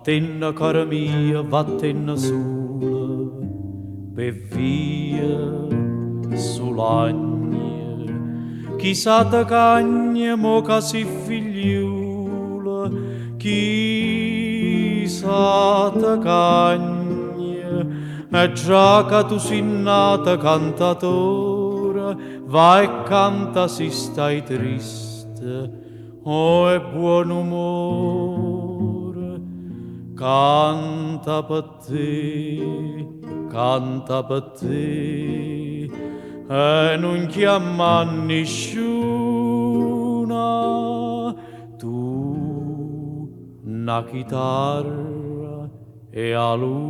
Vattene cara mia, vattene sola, per via sull'agne. Chissà te cagne, mo che si figliula, chissà te cagne, e già che tu sei nata cantatora, vai e canta se stai triste, oh è buon umore, canta per te, e non chiama nessuna, tu una chitarra e a luna.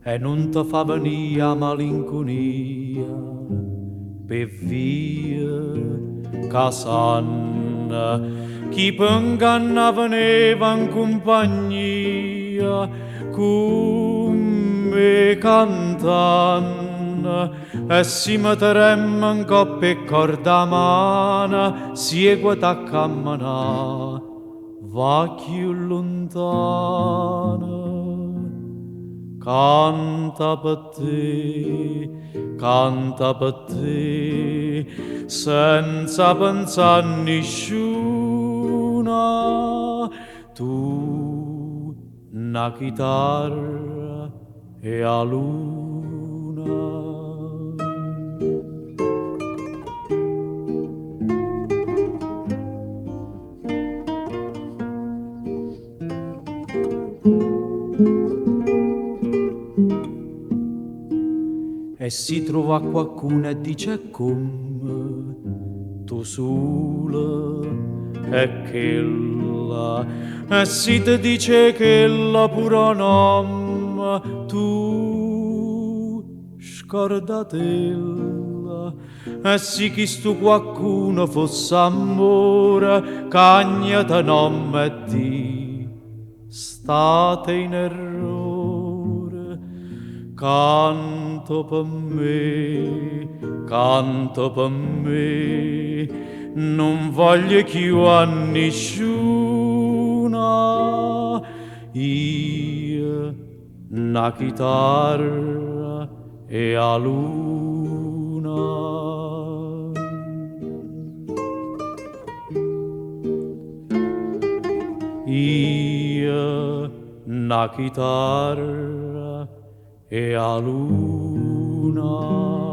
E non ti fa venire a malinconia per via casanna chi penganna veneva in compagnia come cantanna e si metteremmo in coppia e corda mana segue t'accammanà va più lontana. Canta per te, senza pensare a nessuna. Tu, una chitarra e a luna. E si trova qualcuno e dice come tu sola e quella e si ti dice che la pura nome tu scordatella e si chi stu qualcuno fosse amore cagnata nome e di state in errore. Canto per me, non voglio più a nessuna. Io, una chitarra e a luna. Io, una chitarra e a luna.